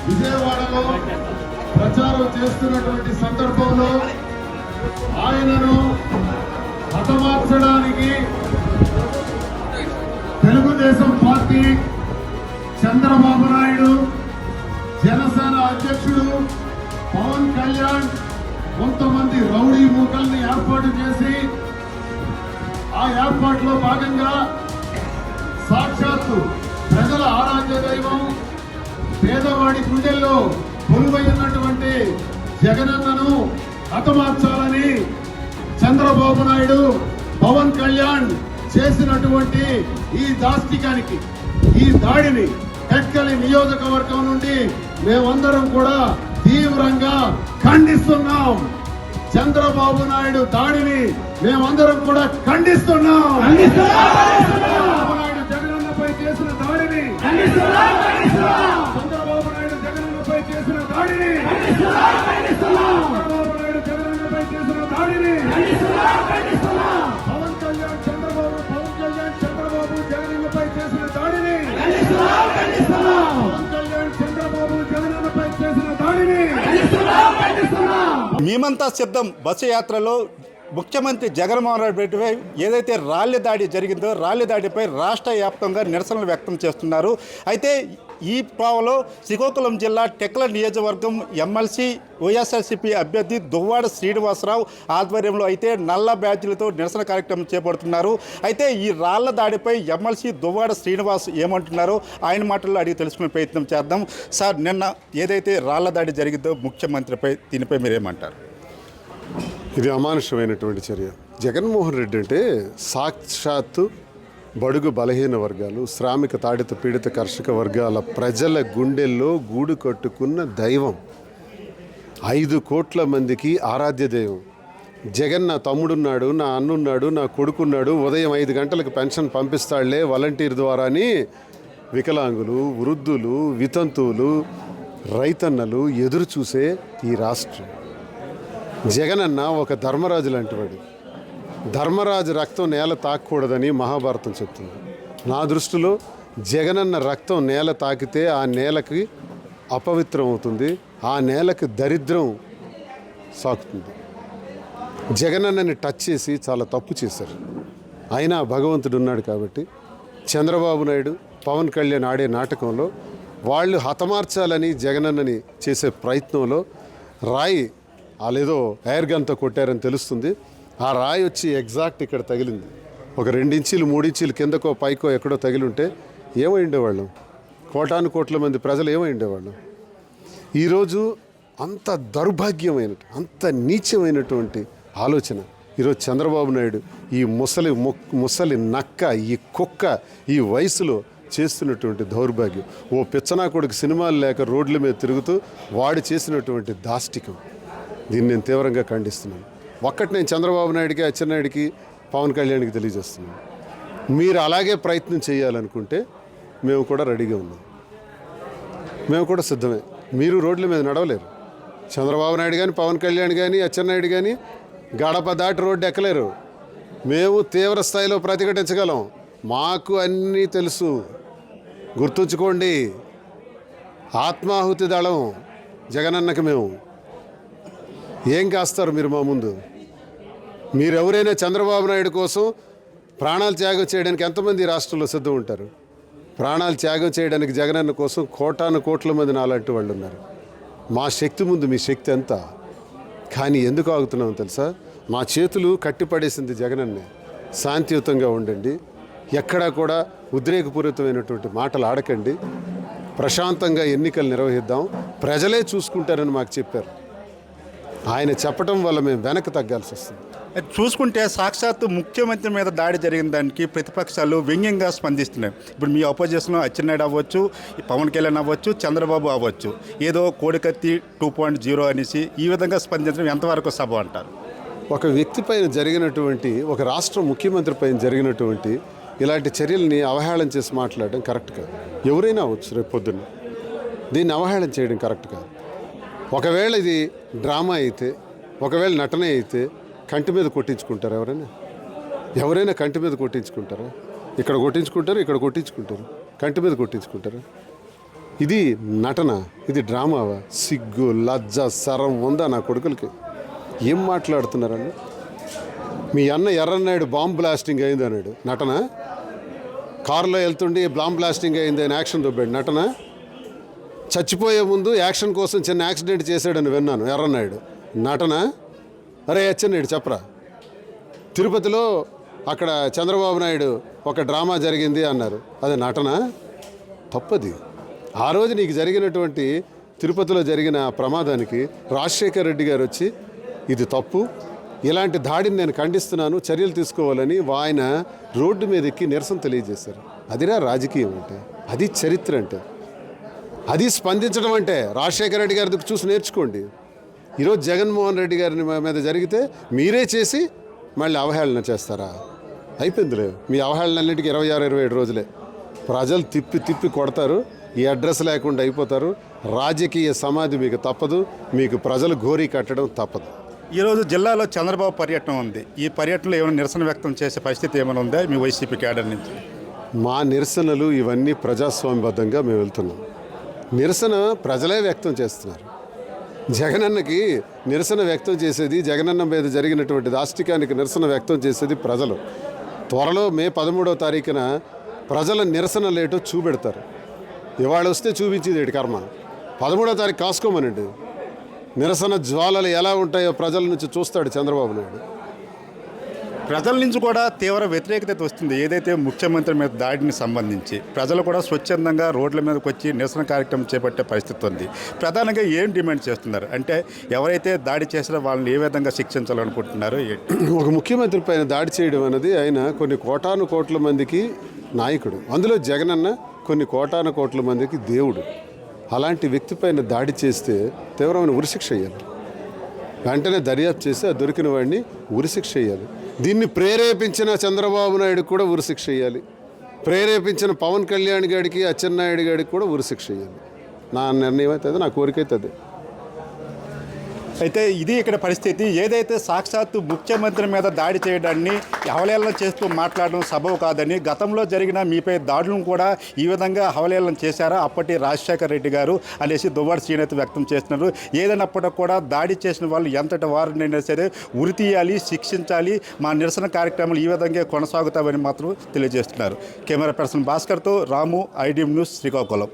విజయవాడలో ప్రచారం చేస్తున్నటువంటి సందర్భంలో ఆయనను హతమార్చడానికి తెలుగుదేశం పార్టీ, చంద్రబాబు నాయుడు, జనసేన అధ్యక్షుడు పవన్ కళ్యాణ్ కొంతమంది రౌడీ మూకల్ని ఏర్పాటు చేసి ఆ ఏర్పాటులో భాగంగా సాక్షాత్తు ప్రజల ఆరాధ్య దైవం, పేదవాడి గుండెల్లో కొలువై ఉన్నటువంటి జగనన్నను హతమార్చాలని చంద్రబాబు నాయుడు, పవన్ కళ్యాణ్ చేసినటువంటి ఈ దాష్టికానికి, ఈ దాడిని టెక్కలి నియోజకవర్గం నుండి మేమందరం కూడా తీవ్రంగా ఖండిస్తున్నాం. చంద్రబాబు నాయుడు దాడిని మేమందరం కూడా ఖండిస్తున్నాం. చంద్రబాబు నాయుడు జగనన్నపై చేసిన దాడిని, చంద్రబాబు నాయుడు జగనన్నపై చేసిన దాడిని, చంద్రబాబు నాయుడు జగనన్నపై చేసిన దాడిని, పవన్ కళ్యాణ్ చంద్రబాబు జగనన్నపై చేసిన దాడిని, పవన్ కళ్యాణ్ చంద్రబాబు జగనన్నపై చేసిన దాడిని. మేమంతా సిద్ధం బస్సు యాత్రలో ముఖ్యమంత్రి జగన్మోహన్ రెడ్డిపై ఏదైతే రాళ్ల దాడి జరిగిందో రాళ్ల దాడిపై రాష్ట్ర వ్యాప్తంగా నిరసనలు వ్యక్తం చేస్తున్నారు. అయితే ఈ పావలో శ్రీకాకుళం జిల్లా టెక్కల నియోజకవర్గం ఎమ్మెల్సీ వైఎస్ఆర్సీపీ అభ్యర్థి దువ్వాడ శ్రీనివాసరావు ఆధ్వర్యంలో అయితే నల్ల బ్యాడ్జీలతో నిరసన కార్యక్రమం చేపడుతున్నారు. అయితే ఈ రాళ్ల దాడిపై ఎమ్మెల్సీ దువ్వాడ శ్రీనివాస్ ఏమంటున్నారో ఆయన మాటల్లో అడిగి తెలుసుకునే ప్రయత్నం చేద్దాం. సార్, నిన్న ఏదైతే రాళ్ల దాడి జరిగిందో ముఖ్యమంత్రిపై, దీనిపై మీరేమంటారు? ఇది అమానుషమైనటువంటి చర్య. జగన్మోహన్ రెడ్డి అంటే సాక్షాత్తు బడుగు బలహీన వర్గాలు, శ్రామిక తాడిత పీడిత కర్షక వర్గాల ప్రజల గుండెల్లో గూడు కట్టుకున్న దైవం, 5 కోట్ల మందికి ఆరాధ్య దైవం. జగన్ నా తమ్ముడున్నాడు, నా అన్నున్నాడు, నా కొడుకున్నాడు, ఉదయం 5 గంటలకు పెన్షన్ పంపిస్తాడులే వాలంటీర్ ద్వారాని వికలాంగులు, వృద్ధులు, వితంతువులు, రైతన్నలు ఎదురు చూసే ఈ రాష్ట్రం. జగనన్న ఒక ధర్మరాజు లాంటివాడు. ధర్మరాజు రక్తం నేల తాకూడదని మహాభారతం చెప్తుంది. నా దృష్టిలో జగనన్న రక్తం నేల తాకితే ఆ నేలకి అపవిత్రం అవుతుంది, ఆ నేలకి దరిద్రం సాకుతుంది. జగనన్నని టచ్ చేసి చాలా తప్పు చేశారు. అయినా భగవంతుడు ఉన్నాడు కాబట్టి చంద్రబాబు నాయుడు, పవన్ కళ్యాణ్ ఆడే నాటకంలో వాళ్ళు హతమార్చాలని జగనన్నని చేసే ప్రయత్నంలో రాయి వాళ్ళేదో ఎయిర్ గన్తో కొట్టారని తెలుస్తుంది. ఆ రాయి వచ్చి ఎగ్జాక్ట్ ఇక్కడ తగిలింది. ఒక 2 ఇంచీలు 3 ఇంచీలు కిందకో పైకో ఎక్కడో తగిలి ఉంటే ఏమై ఉండేవాళ్ళం? కోటాను కోట్ల మంది ప్రజలు ఏమై ఉండేవాళ్ళం? ఈరోజు అంత దౌర్భాగ్యమైన, అంత నీచమైనటువంటి ఆలోచన ఈరోజు చంద్రబాబు నాయుడు, ఈ ముసలి నక్క, ఈ కుక్క ఈ వయసులో చేస్తున్నటువంటి దౌర్భాగ్యం. ఓ పిచ్చనా కొడుకు సినిమాలు లేక రోడ్ల మీద తిరుగుతూ వాడు చేసినటువంటి దాష్టికం. దీన్ని నేను తీవ్రంగా ఖండిస్తున్నాను. ఒక్కటి నేను చంద్రబాబు నాయుడికి, అచ్చెన్నాయుడికి, పవన్ కళ్యాణ్కి తెలియజేస్తున్నాను. మీరు అలాగే ప్రయత్నం చేయాలనుకుంటే మేము కూడా రెడీగా ఉన్నాం, మేము కూడా సిద్ధమే. మీరు రోడ్ల మీద నడవలేరు. చంద్రబాబు నాయుడు కానీ, పవన్ కళ్యాణ్ కానీ, అచ్చెన్నాయుడు కానీ గడప దాటి రోడ్డు ఎక్కలేరు. మేము తీవ్ర స్థాయిలో ప్రతిఘటించగలం. మాకు అన్నీ తెలుసు. గుర్తుంచుకోండి, ఆత్మాహుతి దళం జగనన్నకి మేము. ఏం కాస్తారు మీరు మా ముందు? మీరెవరైనా చంద్రబాబు నాయుడు కోసం ప్రాణాలు త్యాగం చేయడానికి ఎంతమంది రాష్ట్రంలో సిద్ధం ఉంటారు? ప్రాణాలు త్యాగం చేయడానికి జగనన్న కోసం కోటాను కోట్ల మంది నాలాంటి వాళ్ళు ఉన్నారు. మా శక్తి ముందు మీ శక్తి ఎంత? కానీ ఎందుకు ఆగుతున్నామో తెలుసా? మా చేతులు కట్టిపడేసింది జగనన్నే. శాంతియుతంగా ఉండండి, ఎక్కడా కూడా ఉద్రేకపూరితమైనటువంటి మాటలు ఆడకండి, ప్రశాంతంగా ఎన్నికలు నిర్వహిద్దాం, ప్రజలే చూసుకుంటారని మాకు చెప్పారు. ఆయన చెప్పడం వల్ల మేము వెనక్కి తగ్గాల్సి వస్తుంది. చూసుకుంటే సాక్షాత్తు ముఖ్యమంత్రి మీద దాడి జరిగిన దానికి ప్రతిపక్షాలు వ్యంగ్యంగా స్పందిస్తున్నాయి. ఇప్పుడు మీ అపోజిషన్లో అచ్చెన్నాయుడు అవ్వచ్చు, పవన్ కళ్యాణ్ అవ్వచ్చు, చంద్రబాబు అవ్వచ్చు, ఏదో కోడికత్తి 2.0 అనేసి ఈ విధంగా స్పందించడం ఎంతవరకు సభ అంటారు? ఒక వ్యక్తి పైన జరిగినటువంటి, ఒక రాష్ట్ర ముఖ్యమంత్రి పైన జరిగినటువంటి ఇలాంటి చర్యల్ని అవహేళన చేసి మాట్లాడడం కరెక్ట్ కాదు. ఎవరైనా అవ్వచ్చు రేపు పొద్దున్న. దీన్ని అవహేళన చేయడం కరెక్ట్ కాదు. ఒకవేళ ఇది డ్రామా అయితే, ఒకవేళ నటన అయితే కంటి మీద కొట్టించుకుంటారు ఎవరైనా కంటి మీద కొట్టించుకుంటారా? ఇక్కడ కొట్టించుకుంటారు, ఇక్కడ కొట్టించుకుంటారు, కంటి మీద కొట్టించుకుంటారు. ఇది నటన, ఇది డ్రామావా? సిగ్గు లజ్జ సరం ఉందా నా కొడుకులకి? ఏం మాట్లాడుతున్నారని? మీ అన్న ఎర్రన్నాయుడు బాంబ్ బ్లాస్టింగ్ అయింది అన్నాడు, నటన? కారులో వెళ్తుండి బాంబ్ బ్లాస్టింగ్ అయింది అని యాక్షన్ దొబ్బాడు, నటన? చచ్చిపోయే ముందు యాక్షన్ కోసం చిన్న యాక్సిడెంట్ చేశాడని విన్నాను ఎర్రన్నాయుడు, నటన? అరే అచ్చెన్నాయుడు చెప్పరా. తిరుపతిలో అక్కడ చంద్రబాబు నాయుడు ఒక డ్రామా జరిగింది అన్నారు, అది నటన? తప్పది. ఆ రోజు నీకు జరిగినటువంటి తిరుపతిలో జరిగిన ప్రమాదానికి రాజశేఖర్ రెడ్డి గారు వచ్చి ఇది తప్పు, ఇలాంటి దాడిని నేను ఖండిస్తున్నాను, చర్యలు తీసుకోవాలని ఆయన రోడ్డు మీద ఎక్కి నిరసన తెలియజేశారు. అదిరా రాజకీయం అంటే, అది చరిత్ర అంటే, అది స్పందించడం అంటే. రాజశేఖర రెడ్డి గారి చూసి నేర్చుకోండి. ఈరోజు జగన్మోహన్ రెడ్డి గారిని మీద జరిగితే మీరే చేసి మళ్ళీ అవహేళన చేస్తారా? అయిపోయిందిలే మీ అవహేళనన్నింటికి 26-27 రోజులే. ప్రజలు తిప్పి తిప్పి కొడతారు, ఈ అడ్రస్ లేకుండా అయిపోతారు. రాజకీయ సమాధి మీకు తప్పదు, మీకు ప్రజలు గోరీ కట్టడం తప్పదు. ఈరోజు జిల్లాలో చంద్రబాబు పర్యటన ఉంది. ఈ పర్యటనలో ఏమైనా నిరసన వ్యక్తం చేసే పరిస్థితి ఏమైనా ఉందా మీ వైసీపీ క్యాడర్ నుంచి? మా నిరసనలు ఇవన్నీ ప్రజాస్వామ్యబద్ధంగా మేము వెళ్తున్నాం. నిరసన ప్రజలే వ్యక్తం చేస్తున్నారు. జగనన్నకి నిరసన వ్యక్తం చేసేది, జగనన్న మీద జరిగినటువంటి దాష్టికానికి నిరసన వ్యక్తం చేసేది ప్రజలు. త్వరలో మే 13వ తారీఖున ప్రజల నిరసన లేటో చూపెడతారు. ఇవాళ వస్తే చూపించేది ఏడు కర్మ. 13వ తారీఖు కాసుకోమనండి. నిరసన జ్వాలలు ఎలా ఉంటాయో ప్రజల నుంచి చూస్తాడు చంద్రబాబు నాయుడు. ప్రజల నుంచి కూడా తీవ్ర వ్యతిరేకత వస్తుంది. ఏదైతే ముఖ్యమంత్రి మీద దాడిని సంబంధించి ప్రజలు కూడా స్వచ్ఛందంగా రోడ్ల మీదకి వచ్చి నిరసన కార్యక్రమం చేపట్టే పరిస్థితి ఉంది. ప్రధానంగా ఏం డిమాండ్ చేస్తున్నారు అంటే, ఎవరైతే దాడి చేసినా వాళ్ళని ఏ విధంగా శిక్షించాలనుకుంటున్నారు? ఒక ముఖ్యమంత్రి పైన దాడి చేయడం అనేది, ఆయన కొన్ని కోటాను కోట్ల మందికి నాయకుడు, అందులో జగనన్న కొన్ని కోటాను కోట్ల మందికి దేవుడు. అలాంటి వ్యక్తి పైన దాడి చేస్తే తీవ్రమైన ఉరిశిక్ష వేయాలి. వెంటనే దర్యాప్తు చేసి ఆ దొరికిన వాడిని ఉరిశిక్ష వేయాలి. దీన్ని ప్రేరేపించిన చంద్రబాబు నాయుడు కూడా ఉరిశిక్ష వేయాలి. ప్రేరేపించిన పవన్ కళ్యాణ్ గారికి, అచ్చెన్నాయుడు గారికి కూడా ఉరిశిక్ష వేయాలి. నా నిర్ణయం అయితే అదే, నా కోరిక అయితే అదే. అయితే ఇది ఇక్కడ పరిస్థితి. ఏదైతే సాక్షాత్తు ముఖ్యమంత్రి మీద దాడి చేయడాన్ని అవహేళన చేస్తూ మాట్లాడడం సబబు కాదని, గతంలో జరిగిన మీపై దాడులను కూడా ఈ విధంగా అవహేళన చేశారా అప్పటి రాజశేఖర రెడ్డి గారు అనేసి దువ్వాడ శ్రీనివాస్ వ్యక్తం చేస్తున్నారు. ఏదైనప్పటికీ కూడా దాడి చేసిన వాళ్ళు ఎంతటి వారినైనా సరే ఉరి తీయాలి, శిక్షించాలి. మా నిరసన కార్యక్రమాలు ఈ విధంగా కొనసాగుతామని మాత్రం తెలియజేస్తున్నారు. కెమెరా పర్సన్ భాస్కర్తో రాము, ఐడ్రీమ్ న్యూస్, శ్రీకాకుళం.